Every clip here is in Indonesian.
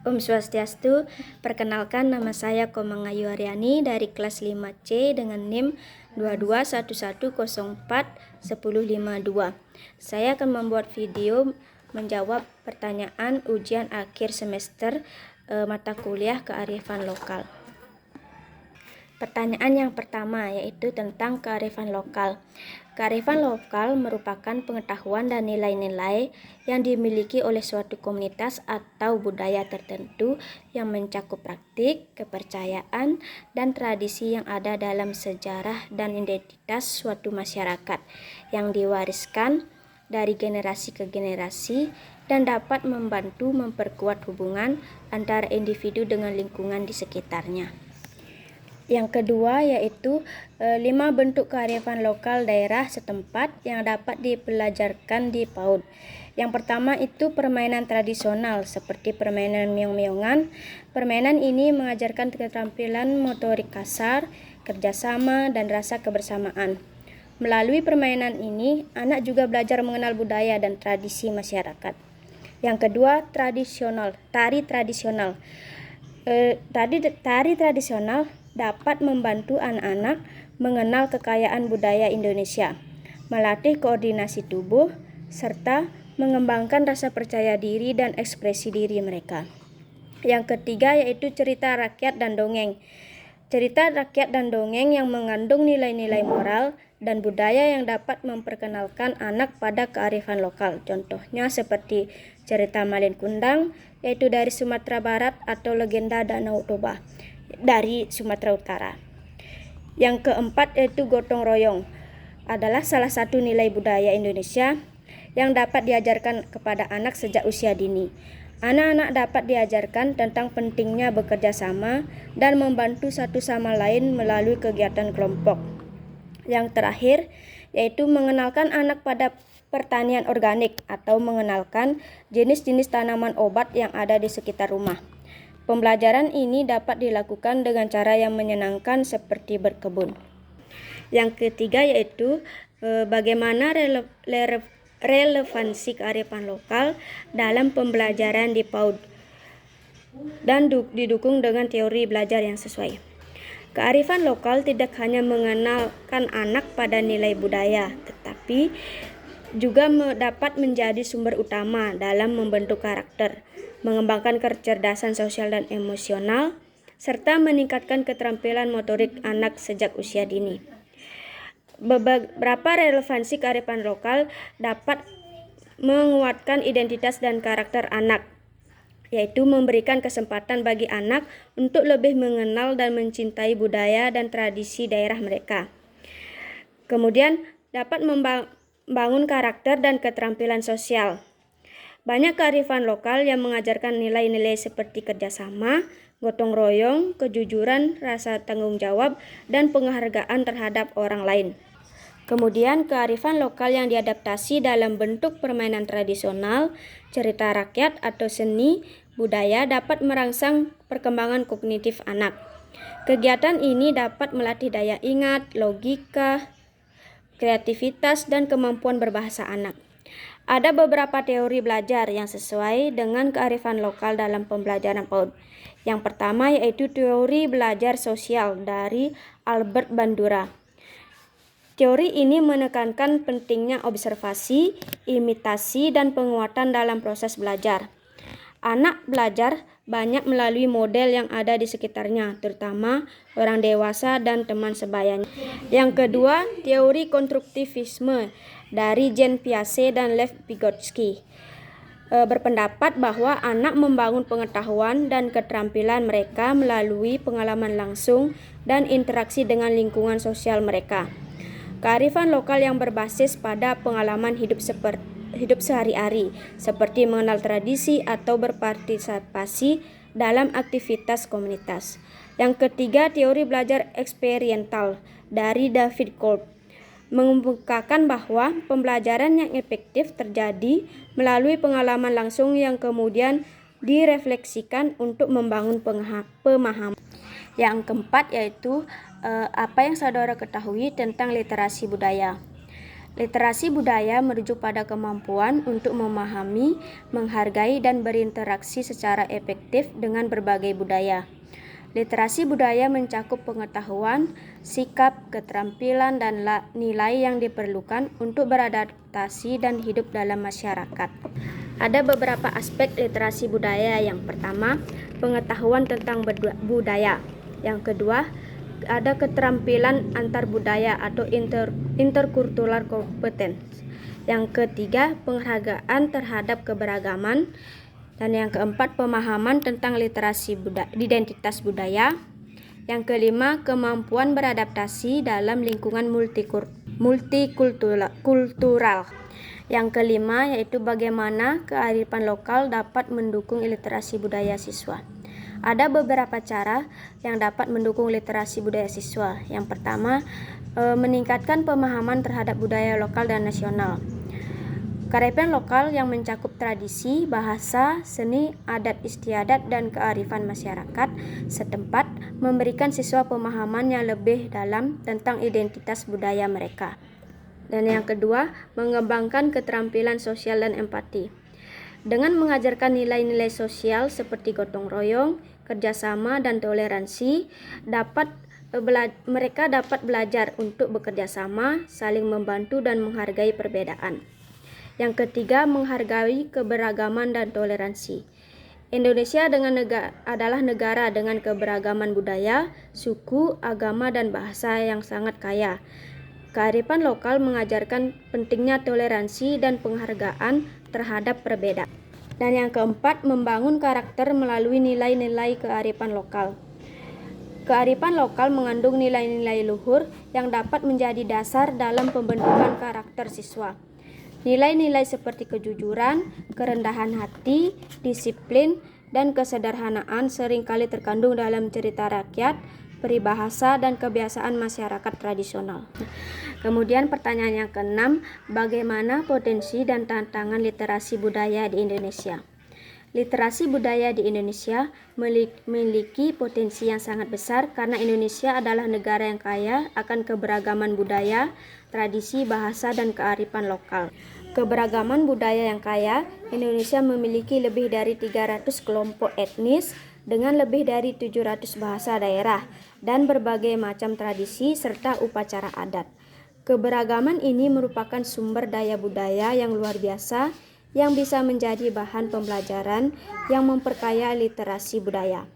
Om Swastiastu, perkenalkan nama saya Komang Ayu Aryani dari kelas 5C dengan NIM 2211041052. Saya akan membuat video menjawab pertanyaan ujian akhir semester mata kuliah kearifan lokal. Pertanyaan yang pertama yaitu tentang kearifan lokal. Kearifan lokal merupakan pengetahuan dan nilai-nilai yang dimiliki oleh suatu komunitas atau budaya tertentu yang mencakup praktik, kepercayaan, dan tradisi yang ada dalam sejarah dan identitas suatu masyarakat yang diwariskan dari generasi ke generasi dan dapat membantu memperkuat hubungan antara individu dengan lingkungan di sekitarnya. Yang kedua yaitu 5 bentuk kearifan lokal daerah setempat yang dapat dipelajarkan di PAUD. Yang pertama itu permainan tradisional seperti permainan meong-meongan. Permainan ini mengajarkan keterampilan motorik kasar, kerjasama, dan rasa kebersamaan. Melalui permainan ini, anak juga belajar mengenal budaya dan tradisi masyarakat. Yang kedua, tari tradisional. Tari tradisional dapat membantu anak-anak mengenal kekayaan budaya Indonesia, melatih koordinasi tubuh, serta mengembangkan rasa percaya diri dan ekspresi diri mereka. Yang ketiga yaitu cerita rakyat dan dongeng. Cerita rakyat dan dongeng yang mengandung nilai-nilai moral dan budaya yang dapat memperkenalkan anak pada kearifan lokal. Contohnya seperti cerita Malin Kundang, yaitu dari Sumatera Barat, atau legenda Danau Toba dari Sumatera Utara. Yang keempat yaitu gotong royong, adalah salah satu nilai budaya Indonesia yang dapat diajarkan kepada anak sejak usia dini. Anak-anak dapat diajarkan tentang pentingnya bekerja sama dan membantu satu sama lain melalui kegiatan kelompok. Yang terakhir yaitu mengenalkan anak pada pertanian organik atau mengenalkan jenis-jenis tanaman obat yang ada di sekitar rumah. Pembelajaran ini dapat dilakukan dengan cara yang menyenangkan seperti berkebun. Yang ketiga yaitu bagaimana relevansi kearifan lokal dalam pembelajaran di PAUD dan didukung dengan teori belajar yang sesuai. Kearifan lokal tidak hanya mengenalkan anak pada nilai budaya, tetapi juga dapat menjadi sumber utama dalam membentuk karakter, mengembangkan kecerdasan sosial dan emosional, serta meningkatkan keterampilan motorik anak sejak usia dini. Beberapa relevansi kearifan lokal dapat menguatkan identitas dan karakter anak, yaitu memberikan kesempatan bagi anak untuk lebih mengenal dan mencintai budaya dan tradisi daerah mereka. Kemudian dapat membangun karakter dan keterampilan sosial. Banyak kearifan lokal yang mengajarkan nilai-nilai seperti kerjasama, gotong royong, kejujuran, rasa tanggung jawab, dan penghargaan terhadap orang lain. Kemudian kearifan lokal yang diadaptasi dalam bentuk permainan tradisional, cerita rakyat atau seni budaya dapat merangsang perkembangan kognitif anak. Kegiatan ini dapat melatih daya ingat, logika, kreativitas, dan kemampuan berbahasa anak. Ada beberapa teori belajar yang sesuai dengan kearifan lokal dalam pembelajaran PAUD. Yang pertama yaitu teori belajar sosial dari Albert Bandura. Teori ini menekankan pentingnya observasi, imitasi, dan penguatan dalam proses belajar. Anak belajar banyak melalui model yang ada di sekitarnya, terutama orang dewasa dan teman sebayanya. Yang kedua, teori konstruktivisme dari Jean Piaget dan Lev Vygotsky berpendapat bahwa anak membangun pengetahuan dan keterampilan mereka melalui pengalaman langsung dan interaksi dengan lingkungan sosial mereka. Kearifan lokal yang berbasis pada pengalaman hidup sehari-hari, seperti mengenal tradisi atau berpartisipasi dalam aktivitas komunitas. Yang ketiga, teori belajar eksperiental dari David Kolb mengemukakan bahwa pembelajaran yang efektif terjadi melalui pengalaman langsung yang kemudian direfleksikan untuk membangun pemahaman. Yang keempat yaitu apa yang saudara ketahui tentang literasi budaya. Literasi budaya merujuk pada kemampuan untuk memahami, menghargai, dan berinteraksi secara efektif dengan berbagai budaya. Literasi budaya mencakup pengetahuan, sikap, keterampilan, dan nilai yang diperlukan untuk beradaptasi dan hidup dalam masyarakat. Ada beberapa aspek literasi budaya. Yang pertama, pengetahuan tentang budaya. Yang kedua, ada keterampilan antar budaya atau interkultural competence. Yang ketiga, penghargaan terhadap keberagaman. Dan yang keempat, pemahaman tentang literasi identitas budaya. Yang kelima, kemampuan beradaptasi dalam lingkungan multikultural. Yang kelima yaitu bagaimana kearifan lokal dapat mendukung literasi budaya siswa. Ada beberapa cara yang dapat mendukung literasi budaya siswa. Yang pertama, meningkatkan pemahaman terhadap budaya lokal dan nasional. Kearifan lokal yang mencakup tradisi, bahasa, seni, adat istiadat, dan kearifan masyarakat setempat memberikan siswa pemahaman yang lebih dalam tentang identitas budaya mereka. Dan yang kedua, mengembangkan keterampilan sosial dan empati. Dengan mengajarkan nilai-nilai sosial seperti gotong royong, kerjasama, dan toleransi, mereka dapat belajar untuk bekerja sama, saling membantu, dan menghargai perbedaan. Yang ketiga, menghargai keberagaman dan toleransi. Indonesia adalah negara dengan keberagaman budaya, suku, agama, dan bahasa yang sangat kaya. Kearifan lokal mengajarkan pentingnya toleransi dan penghargaan terhadap perbedaan. Dan yang keempat, membangun karakter melalui nilai-nilai kearifan lokal. Kearifan lokal mengandung nilai-nilai luhur yang dapat menjadi dasar dalam pembentukan karakter siswa. Nilai-nilai seperti kejujuran, kerendahan hati, disiplin, dan kesederhanaan seringkali terkandung dalam cerita rakyat, peribahasa, dan kebiasaan masyarakat tradisional. Kemudian pertanyaan yang keenam, bagaimana potensi dan tantangan literasi budaya di Indonesia? Literasi budaya di Indonesia memiliki potensi yang sangat besar karena Indonesia adalah negara yang kaya akan keberagaman budaya, tradisi, bahasa, dan kearifan lokal. Keberagaman budaya yang kaya, Indonesia memiliki lebih dari 300 kelompok etnis dengan lebih dari 700 bahasa daerah dan berbagai macam tradisi serta upacara adat. Keberagaman ini merupakan sumber daya budaya yang luar biasa yang bisa menjadi bahan pembelajaran yang memperkaya literasi budaya.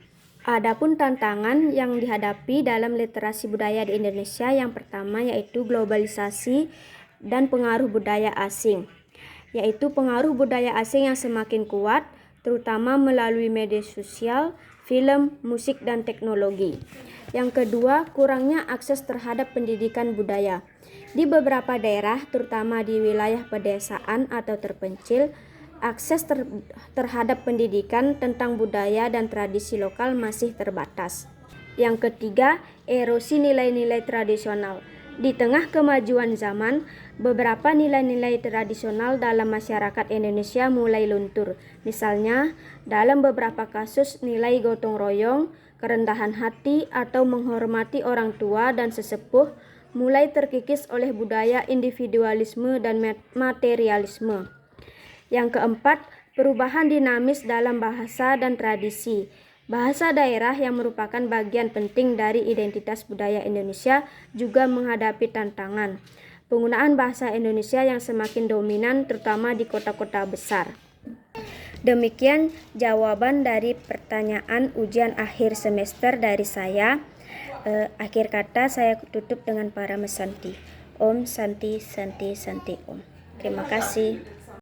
Adapun tantangan yang dihadapi dalam literasi budaya di Indonesia, yang pertama yaitu globalisasi dan pengaruh budaya asing, yaitu pengaruh budaya asing yang semakin kuat, terutama melalui media sosial, film, musik, dan teknologi. Yang kedua, kurangnya akses terhadap pendidikan budaya. Di beberapa daerah, terutama di wilayah pedesaan atau terpencil, akses terhadap pendidikan tentang budaya dan tradisi lokal masih terbatas. Yang ketiga, erosi nilai-nilai tradisional. Di tengah kemajuan zaman, beberapa nilai-nilai tradisional dalam masyarakat Indonesia mulai luntur. Misalnya, dalam beberapa kasus nilai gotong royong, kerendahan hati, atau menghormati orang tua dan sesepuh mulai terkikis oleh budaya individualisme dan materialisme. Yang keempat, perubahan dinamis dalam bahasa dan tradisi. Bahasa daerah yang merupakan bagian penting dari identitas budaya Indonesia juga menghadapi tantangan. Penggunaan bahasa Indonesia yang semakin dominan terutama di kota-kota besar. Demikian jawaban dari pertanyaan ujian akhir semester dari saya. Akhir kata saya tutup dengan para mesanti. Om Santi Santi Santi Om. Terima kasih.